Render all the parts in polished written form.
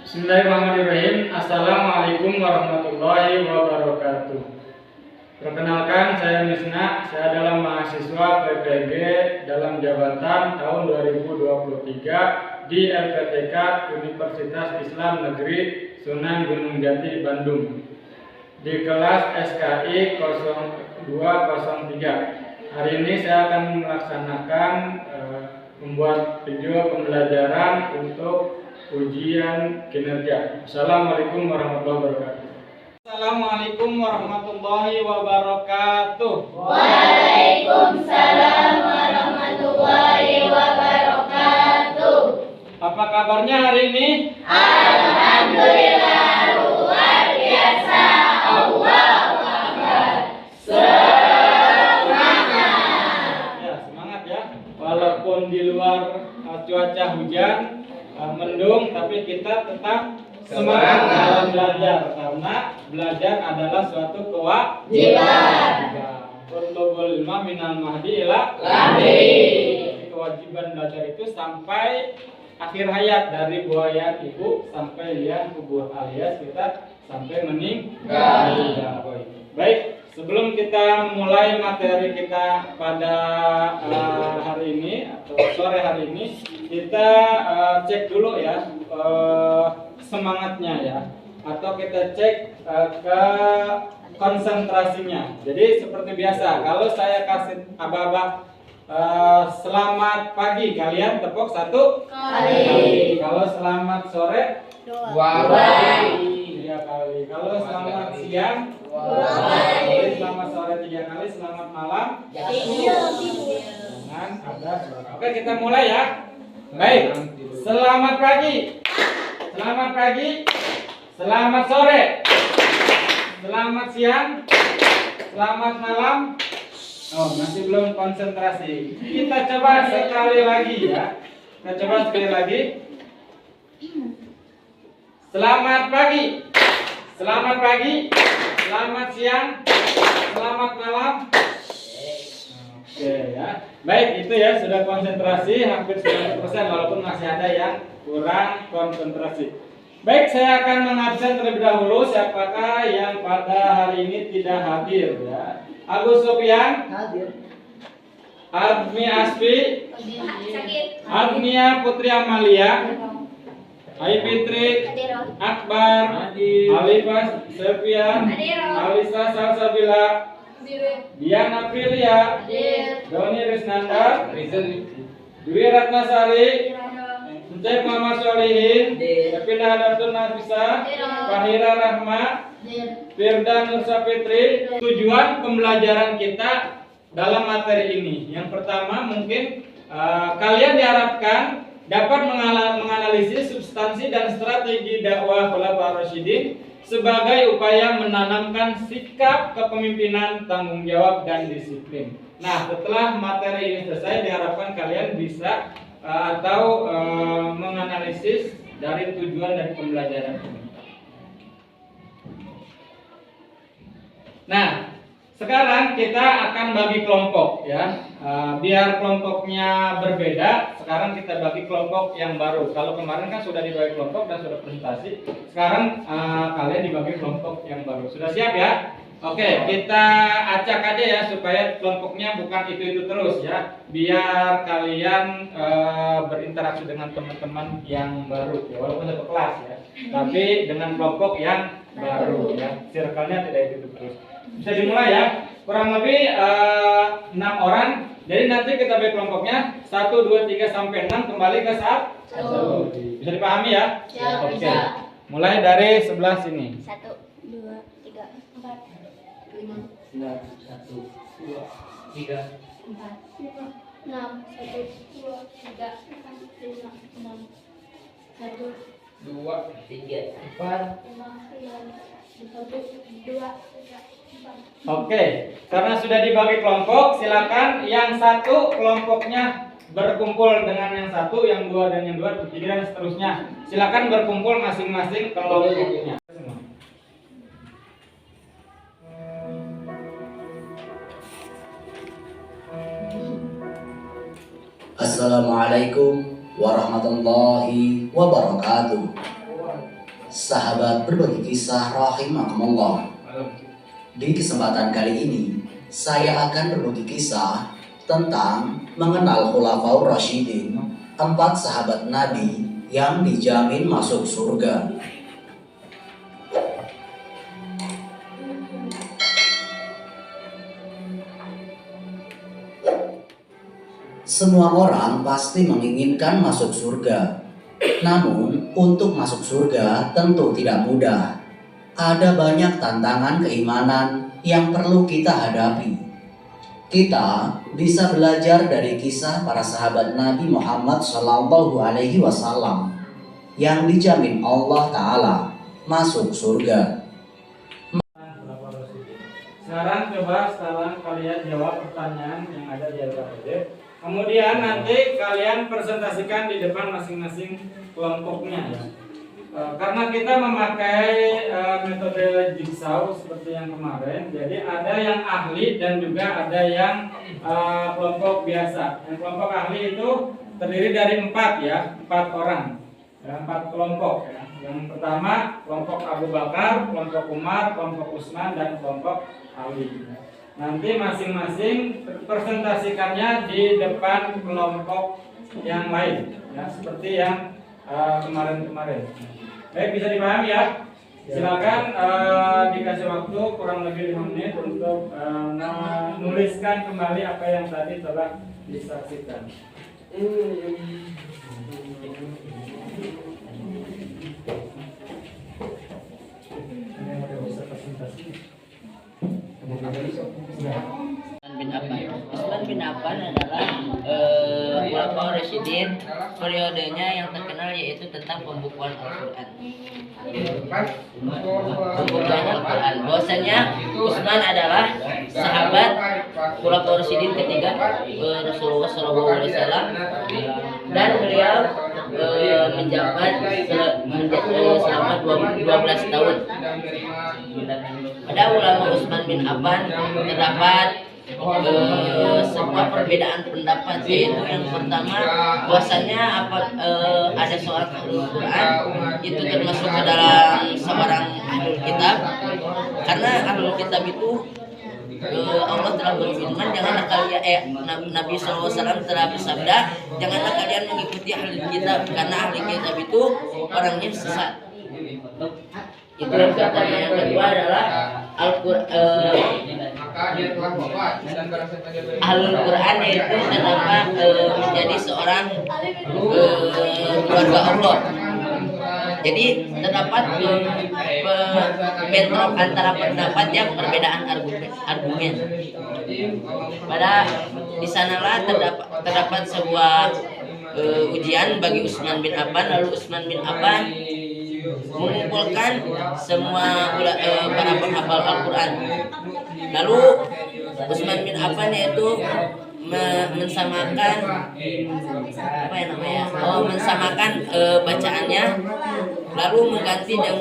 Bismillahirrahmanirrahim. Assalamualaikum warahmatullahi wabarakatuh. Perkenalkan, saya Misna. Saya adalah mahasiswa PPG dalam jabatan tahun 2023 di LPTK Universitas Islam Negeri Sunan Gunung Jati, Bandung, di kelas SKI 0203. Hari ini saya akan melaksanakan membuat video pembelajaran untuk ujian kinerja. Assalamualaikum warahmatullahi wabarakatuh. Assalamualaikum warahmatullahi wabarakatuh. Waalaikumsalam warahmatullahi wabarakatuh. Apa kabarnya hari ini? Alhamdulillah luar biasa. Allahu Akbar. Semangat. Ya, semangat ya. Walaupun di luar cuaca hujan, mendung, tapi kita tetap semangat dalam belajar, karena belajar adalah suatu kewajiban. Utlubul ilma minal mahdi ila lahdi. Kewajiban belajar itu sampai akhir hayat, dari buaya ibu sampai liang kubur, alias kita sampai meninggal. Baik, sebelum kita mulai materi kita pada hari ini atau sore hari ini, kita cek dulu ya semangatnya ya, atau kita cek ke konsentrasinya. Jadi seperti biasa, kalau saya kasih aba-aba selamat pagi, kalian tepuk satu kali. Kalau selamat sore dua kali. Kalau selamat siang dua kali. Selamat sore tiga kali. Selamat malam jangan ada suara. Oke, kita mulai ya. Baik, selamat pagi, selamat pagi, selamat sore, selamat siang, selamat malam. Oh, masih belum konsentrasi. Kita coba sekali lagi ya. Kita coba sekali lagi. Selamat pagi, selamat pagi, selamat siang, selamat malam. Oke ya. Baik, itu ya, sudah konsentrasi hampir 90%, walaupun masih ada yang kurang konsentrasi. Baik, saya akan mengabsen terlebih dahulu siapakah yang pada hari ini tidak hadir ya. Agus Sofian hadir. Admi Asfi Agnia Putri Amalia, Ai Fitri Akbar, Alifas Sofian, Alisa Salsabila, Diana Prilia, Doni Risnanda, Dwi Ratnasari, Cek Muhammad Solihin, Epina Hadatul Nafisa, Fahira Rahma, Firda Nursa Fitri. Tujuan pembelajaran kita dalam materi ini, yang pertama mungkin kalian diharapkan dapat menganalisis substansi dan strategi dakwah Khulafaur Rasyidin sebagai upaya menanamkan sikap kepemimpinan, tanggung jawab, dan disiplin. Nah, setelah materi ini selesai, diharapkan kalian bisa atau menganalisis dari tujuan dari pembelajaran ini. Nah, sekarang kita akan bagi kelompok ya. Biar kelompoknya berbeda, sekarang kita bagi kelompok yang baru. Kalau kemarin kan sudah dibagi kelompok dan sudah presentasi, sekarang kalian dibagi kelompok yang baru. Sudah siap ya? Oke, kita acak aja ya supaya kelompoknya bukan itu terus ya. Biar kalian berinteraksi dengan teman-teman yang baru ya, walaupun satu kelas ya. Tapi dengan kelompok yang baru ya. Circle-nya tidak itu terus. Bisa dimulai ya. Kurang lebih 6 orang. Jadi nanti kita bagi kelompoknya 1, 2, 3 sampai 6 kembali ke 1. Bisa dipahami ya? Ya, oke. bisa. Mulai dari sebelah sini. 1, 2, 3, 4, 5, 1, 2, 3, 4, 5, 6, 1, 2, 3, 4, 5, 6, 1, 2, 3, 4. 1, 2, 3, 4. Oke, karena sudah dibagi kelompok, silakan yang satu kelompoknya berkumpul dengan yang satu, yang dua dan yang dua, dan seterusnya. Silakan berkumpul masing-masing kelompoknya. Assalamualaikum warahmatullahi wabarakatuh. Sahabat berbagi kisah rahimakumullah. Di kesempatan kali ini, saya akan berbagi kisah tentang mengenal Khulafaur Rasyidin, 4 sahabat Nabi yang dijamin masuk surga. Semua orang pasti menginginkan masuk surga. Namun, untuk masuk surga tentu tidak mudah. Ada banyak tantangan keimanan yang perlu kita hadapi. Kita bisa belajar dari kisah para sahabat Nabi Muhammad SAW yang dijamin Allah Ta'ala masuk surga. Sekarang kalian jawab pertanyaan yang ada di LKPD. Kemudian nanti kalian presentasikan di depan masing-masing kelompoknya ya. Karena kita memakai metode jigsaw seperti yang kemarin, jadi ada yang ahli dan juga ada yang kelompok biasa. Yang kelompok ahli itu terdiri dari 4 ya, 4 orang, ya, 4 kelompok. Ya. Yang pertama kelompok Abu Bakar, kelompok Umar, kelompok Utsman dan kelompok Ali. Nanti masing-masing presentasikannya di depan kelompok yang lain, ya, seperti yang kemarin-kemarin. Baik, bisa dipahami ya? Silakan dikasih waktu kurang lebih 5 menit untuk menuliskan kembali apa yang tadi telah disaksikan. Utsman bin Affan adalah Khulafaur Rasyidin, periodenya yang terkenal yaitu tentang pembukuan Al-Quran. Bahwasanya Utsman adalah sahabat Khulafaur Rasyidin ketiga Rasulullah SAW, dan beliau menjabat selama 12 tahun. Pada ulama Utsman bin Affan terdapat sebuah perbedaan pendapat, yaitu yang pertama bahwasanya ada seorang ahlul Quran itu termasuk ke dalam seorang ahlul kitab, karena ahlul kitab itu Allah telah berfirman, janganlah kalian Nabi SAW telah bersabda, janganlah kalian mengikuti ahli kitab, karena ahli kitab itu orangnya sesat. Itu yang katanya. Yang kedua adalah Ahlul Quran yaitu terdapat menjadi seorang keluarga Allah. Jadi terdapat bentrok antara pendapat yang perbedaan argumen. Pada di sanalah terdapat sebuah ujian bagi Utsman bin Affan. Lalu Utsman bin Affan mengumpulkan semua para penghafal Al-Quran. Lalu Utsman bin Affan yaitu mensamakan mensamakan bacaannya, lalu menggantikan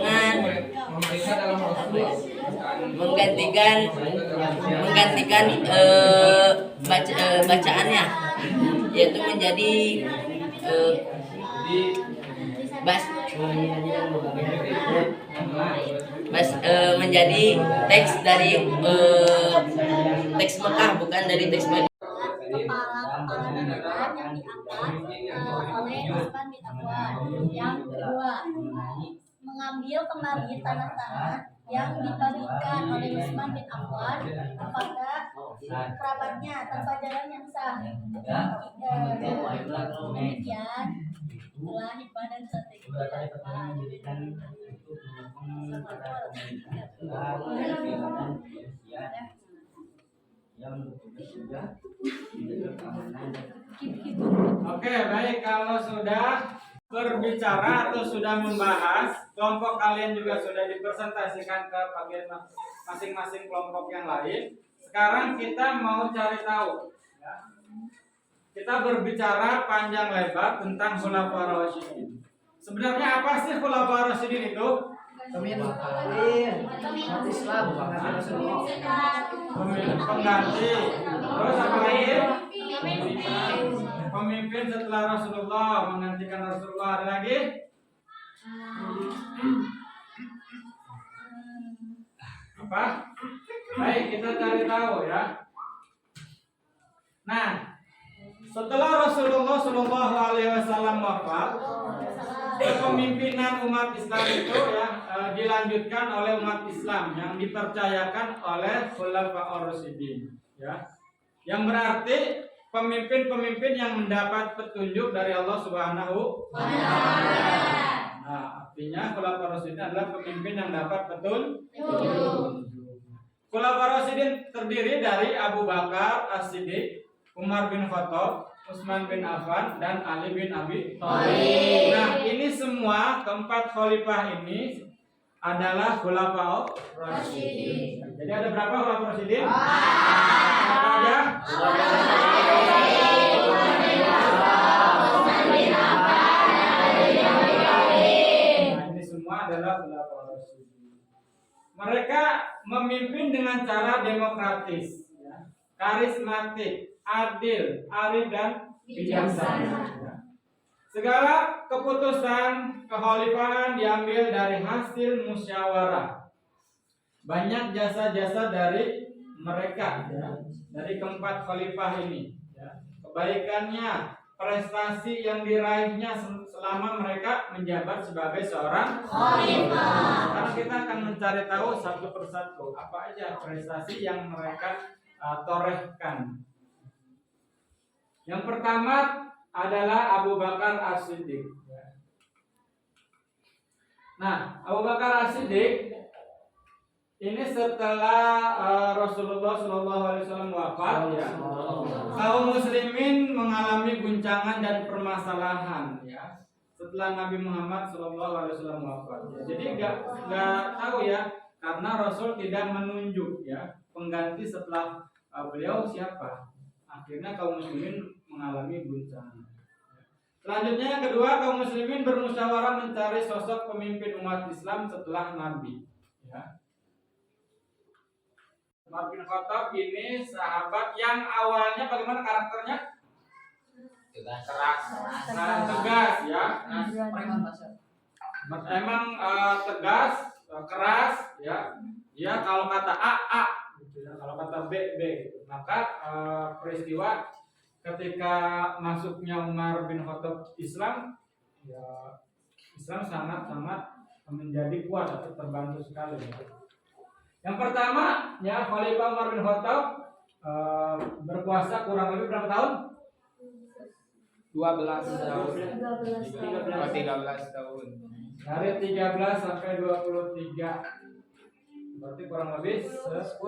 bacaannya, yaitu menjadi menjadi teks dari teks Mekah, bukan dari teks Madinah. Kepala negara yang diangkat oleh Utsman bin Affan. Yang kedua, mengambil kembali tanah-tanah yang dibagikan oleh Utsman bin Affan kepada kerabatnya tanpa jalan yang sah. Kemudian telah ibadah strategi Oke, baik, kalau sudah berbicara atau sudah membahas, kelompok kalian juga sudah dipresentasikan ke bagian masing-masing kelompok yang lain. Sekarang kita mau cari tahu, ya. Kita berbicara panjang lebar tentang Khulafaur Rasyidin. Sebenarnya apa sih Khulafaur Rasyidin itu? Pengganti. Terus apa lagi? Pemimpin setelah Rasulullah, menggantikan Rasulullah. Ada lagi? Apa? Baik, kita cari tahu ya. Nah, setelah Rasulullah Shallallahu Alaihi Wasallam wafat, kepemimpinan umat Islam itu ya dilanjutkan oleh umat Islam yang dipercayakan oleh Khulafaur Rasyidin, ya. Yang berarti pemimpin-pemimpin yang mendapat petunjuk dari Allah Subhanahu wa Ta'ala. Nah, artinya Khulafaur Rasyidin adalah pemimpin yang dapat petunjuk. Khulafaur Rasyidin terdiri dari Abu Bakar As-Siddiq, Umar bin Khattab, Utsman bin Affan, dan Ali bin Abi Thalib. Nah, ini semua keempat khalifah ini adalah Khulafaur Rasyidin. Jadi ada berapa Khulafaur Rasyidin? Apa aja? Nah, ini semua adalah Khulafaur Rasyidin. Mereka memimpin dengan cara demokratis, ya, karismatik, adil, arif, dan bijaksana. Segala keputusan kekhalifahan diambil dari hasil musyawarah. Banyak jasa-jasa dari mereka, ya, dari keempat khalifah ini. Ya. Kebaikannya, prestasi yang diraihnya selama mereka menjabat sebagai seorang khalifah. Sekarang kita akan mencari tahu satu persatu apa aja prestasi yang mereka torehkan. Yang pertama adalah Abu Bakar As-Siddiq. Nah, Abu Bakar As-Siddiq ini setelah Rasulullah SAW wafat, ya, kaum muslimin mengalami guncangan dan permasalahan, ya, setelah Nabi Muhammad SAW wafat. Ya. Jadi nggak tahu ya, karena Rasul tidak menunjuk ya pengganti setelah beliau siapa. Akhirnya kaum muslimin mengalami guncangan. Selanjutnya yang kedua, kaum muslimin bermusyawarah mencari sosok pemimpin umat Islam setelah Nabi. Ya. Umar bin Khattab ini sahabat yang awalnya bagaimana karakternya? Keras, tegas ya. Emang tegas, keras ya. Dia kalau kata A, gitu ya. Kalau kata B. Gitu. Maka peristiwa ketika masuknya Umar bin Khattab Islam, ya Islam sangat-sangat menjadi kuat atau terbantu sekali. Ya. Yang pertama, ya Khalifah Umar bin Khattab berkuasa kurang lebih berapa tahun? 12 tahun. 13 tahun. Dari 13 sampai 23. Berarti kurang lebih 10.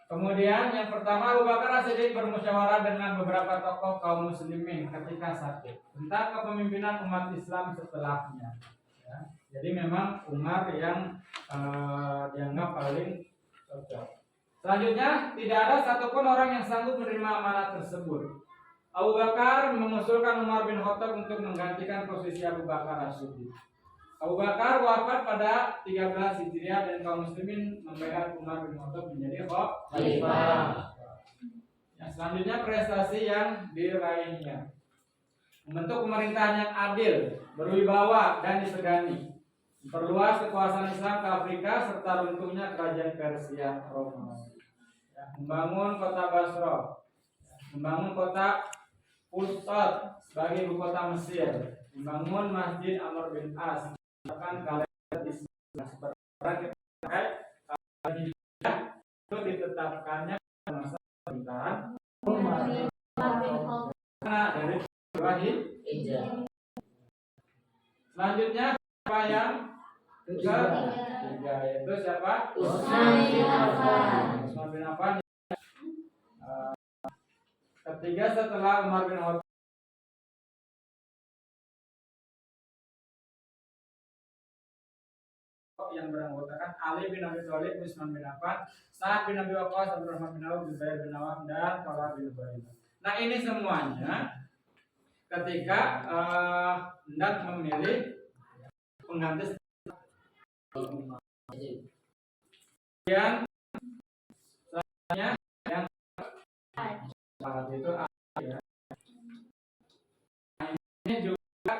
Kemudian yang pertama, Abu Bakar As-Siddiq bermusyawarah dengan beberapa tokoh kaum muslimin ketika sakit tentang kepemimpinan umat Islam setelahnya. Ya. Jadi memang Umar yang dianggap paling cocok. Selanjutnya, tidak ada satupun orang yang sanggup menerima amanat tersebut. Abu Bakar mengusulkan Umar bin Khattab untuk menggantikan posisi Abu Bakar As-Siddiq. Abu Bakar wafat pada 13 Hijriah dan kaum muslimin membaiat Umar bin Khattab menjadi khalifah. Yang selanjutnya prestasi yang diraihnya. Membentuk pemerintahan yang adil, berwibawa dan disegani. Memperluas kekuasaan Islam ke Afrika serta runtuhnya kerajaan Persia Romawi. Ya, membangun kota Basra, membangun kota Fustat sebagai ibu kota Mesir, membangun Masjid Amr bin As, bahkan kalian Islam seperti itu ditetapkannya masa pemerintahan dari Ibrahim. Selanjutnya siapa yang ketiga, yaitu siapa? Utsman bin Affan. Ketiga setelah Umar bin Khattab yang beranggotakan Ali bin Abi Thalib, Utsman bin Affan, Sa'ad bin Abi Waqqas, Abdurrahman bin Auf, Zubair bin Awam, dan Talha bin Ubaidillah. Nah, ini semuanya ketika hendak memilih pengganti. Kemudian selanjutnya yang saat itu ya. Nah, ini juga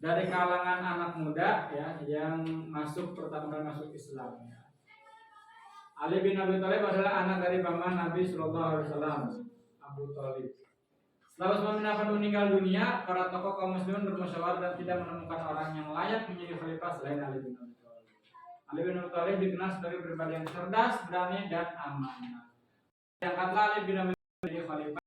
dari kalangan anak muda ya yang pertama kali masuk Islam. Ali bin Abi Thalib adalah anak dari paman Nabi Shallallahu Alaihi Wasallam, Abu Thalib. Setelah Utsman bin Affan meninggal dunia, para tokoh kaum muslimin bermusyawarah dan tidak menemukan orang yang layak menjadi khalifah selain Ali bin Abi Thalib. Ali bin Abi Thalib dikenal sebagai pribadi yang cerdas, berani, dan amanah. Diangkatlah Ali bin Abi Thalib menjadi khalifah.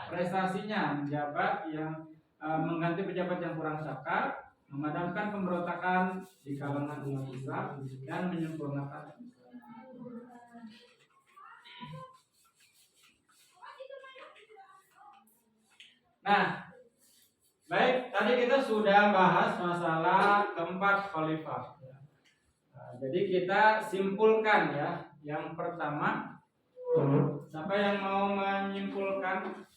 Prestasinya menjabat yang mengganti pejabat yang kurang sakar, memadamkan pemberontakan di kalangan umat Islam, dan menyempurnakan. Nah, baik, tadi kita sudah bahas masalah keempat khalifah. Nah, jadi kita simpulkan ya. Yang pertama, siapa yang mau menyimpulkan?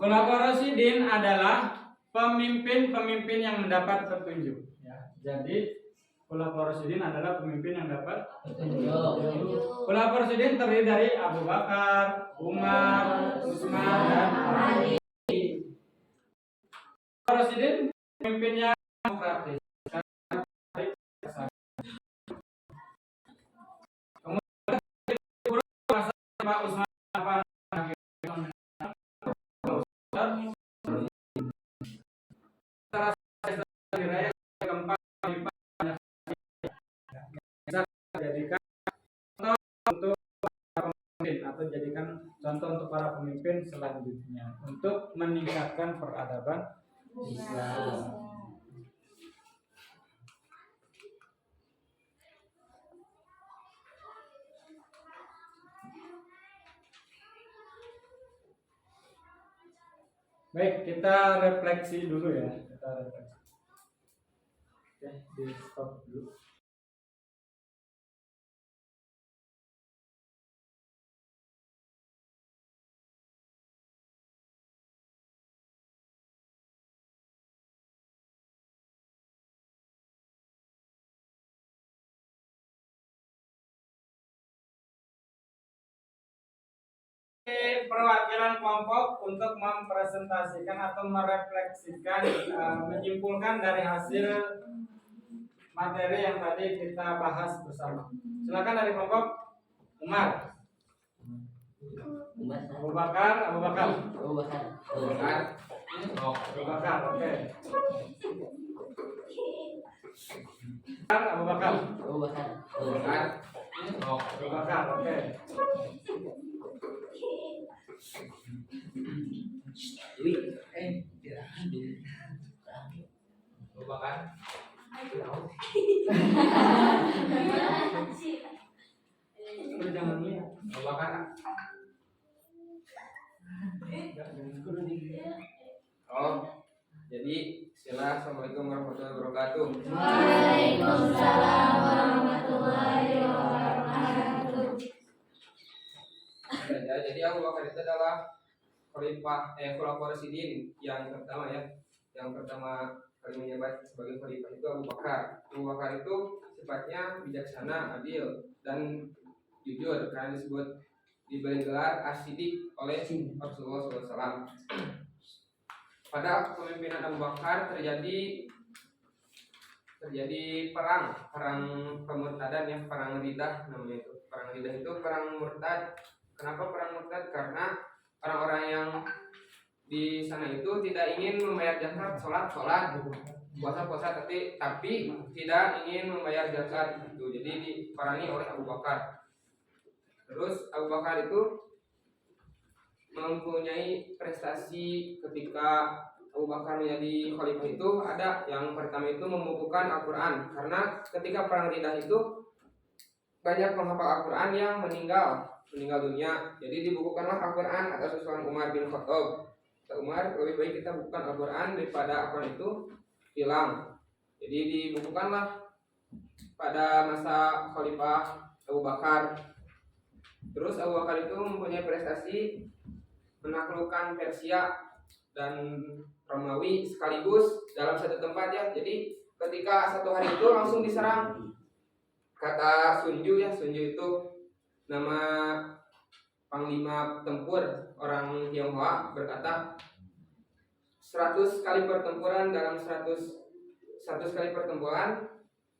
Khulafaur Rasyidin adalah pemimpin-pemimpin yang mendapat petunjuk. Ya. Jadi Khulafaur Rasyidin adalah pemimpin yang dapat petunjuk. Khulafaur Rasyidin terdiri dari Abu Bakar, Umar, Utsman, dan Ali. Khulafaur Rasyidin pemimpinnya demokratis. Kemudian Pak Utsman jadikan contoh untuk para pemimpin selanjutnya untuk meningkatkan peradaban Islam. Baik, kita refleksi dulu ya. Oke, di stop dulu. Perwakilan kelompok untuk mempresentasikan atau merefleksikan, menyimpulkan dari hasil materi yang tadi kita bahas bersama. Silakan dari kelompok Umar. Abu Bakar. Oke. Abu Bakar. Oke. Jadi sila. Assalamualaikum warahmatullahi wabarakatuh. Waalaikumsalam warahmatullahi wabarakatuh. Jadi Abu Bakar itu adalah Khulafaur Rasyidin yang pertama ya. Yang pertama kali menjabat sebagai khalifah itu Abu Bakar. Abu Bakar itu sifatnya bijaksana, adil, dan jujur karena diberi gelar As-Siddiq oleh Rasulullah SAW. Pada kepemimpinan Abu Bakar terjadi perang pemurtadan ya, perang Riddah namanya itu. Perang Riddah itu perang murtad. Kenapa perang murtad? Karena orang-orang yang di sana itu tidak ingin membayar zakat, sholat, puasa, tapi tidak ingin membayar zakat itu. Jadi diperangi oleh Abu Bakar. Terus Abu Bakar itu mempunyai prestasi ketika Abu Bakar menjadi khalifah itu ada. Yang pertama itu membukukan Al-Quran, karena ketika perang Riddah itu banyak penghafal Al-Quran yang meninggal dunia. Jadi dibukukanlah Al-Quran atas usulan Umar bin Khattab. Umar, lebih baik kita bukukan Al-Quran daripada Al-Quran itu hilang. Jadi dibukukanlah pada masa khalifah Abu Bakar. Terus Abu Bakar itu mempunyai prestasi menaklukkan Persia dan Romawi sekaligus dalam satu tempat ya. Jadi ketika satu hari itu langsung diserang. Kata Sunju ya, Sunju itu nama panglima tempur orang Tionghoa berkata 100 kali pertempuran dalam 100 kali pertempuran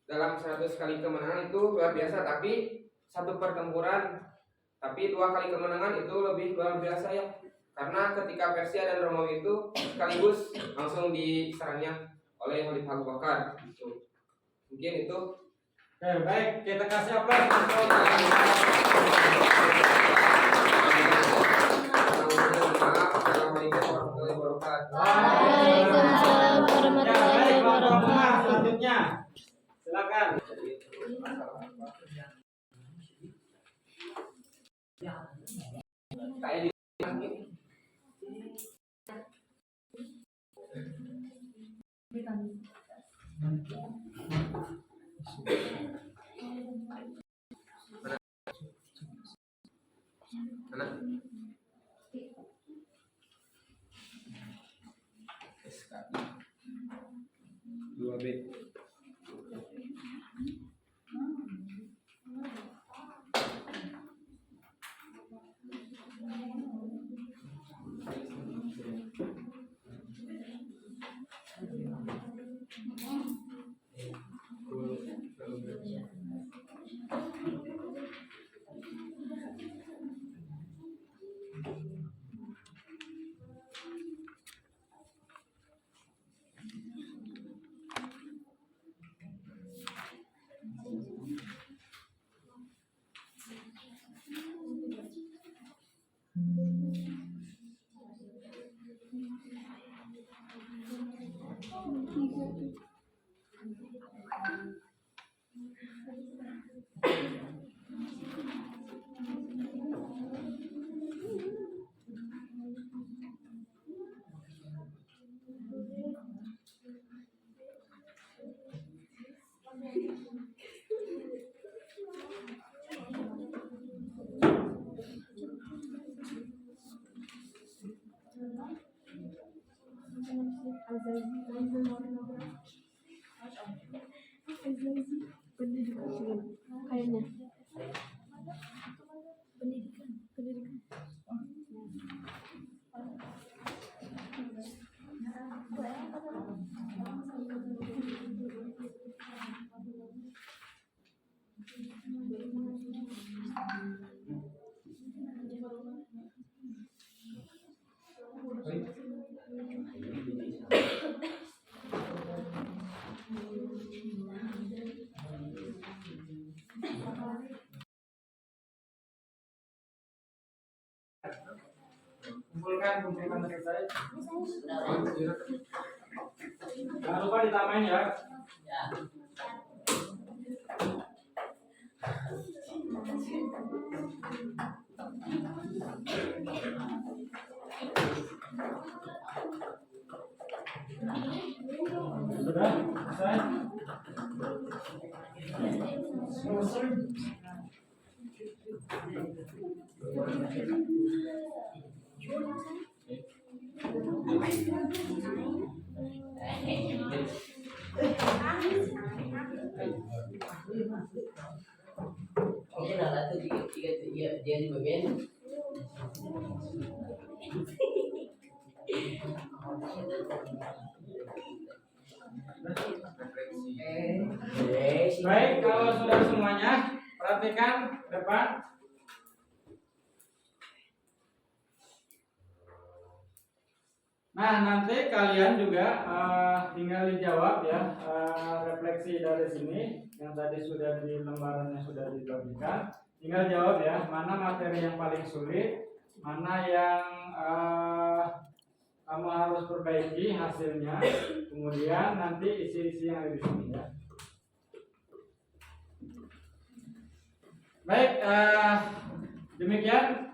dalam 100 kali kemenangan itu luar biasa, tapi 1 pertempuran tapi 2 kali kemenangan itu lebih luar biasa ya, karena ketika Persia dan Romawi itu sekaligus langsung diserangnya oleh Khalifah Abu Bakar gitu. Mungkin itu. Oke, baik, kita kasih aplaus untuk Waalaikumsalam warahmatullahi wabarakatuh. Selanjutnya, silakan. Kayak di dua B. Kumpulkan selesai. Jangan lupa ditamain ya. Sudah selesai. Oke, nah itu dia di bagian. Baik, kalau sudah semuanya, perhatikan depan. Nah, nanti kalian juga tinggal dijawab ya, refleksi dari sini yang tadi sudah di lembarannya sudah dibagikan. Tinggal jawab ya, mana materi yang paling sulit, mana yang kamu harus perbaiki hasilnya. Kemudian nanti isi-isi yang ada di sini ya. Baik, demikian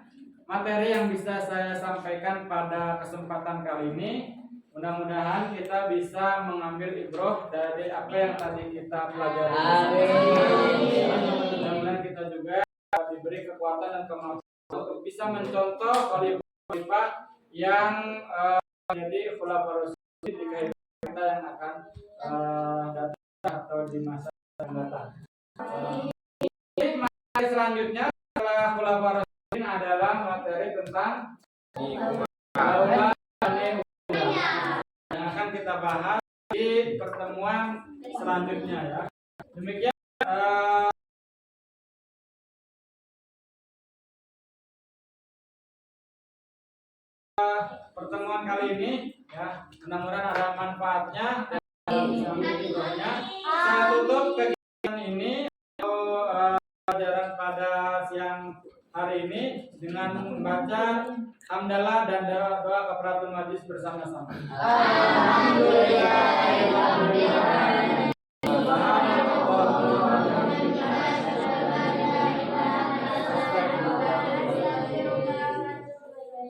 materi yang bisa saya sampaikan pada kesempatan kali ini. Mudah-mudahan kita bisa mengambil ibroh dari apa yang tadi kita pelajari. Mudah-mudahan kita juga diberi kekuatan dan kemampuan untuk bisa mencontoh khalifah yang menjadi khulafaur rasyidin di kehidupan kita yang akan datang atau di masa yang datang. Selanjutnya setelah khulafaur rasyidin adalah materi tentang Aula yang akan kita bahas di pertemuan selanjutnya ya. Demikian pertemuan kali ini ya, mudah-mudahan ada manfaatnya dan bisa menghidupnya. Saya tutup kegiatan ini atau pelajaran pada siang hari ini dengan membaca hamdalah dan doa kafaratul majlis bersama-sama.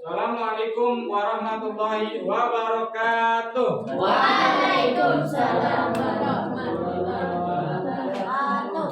Assalamualaikum warahmatullahi wabarakatuh. Waalaikumsalam warahmatullahi wabarakatuh.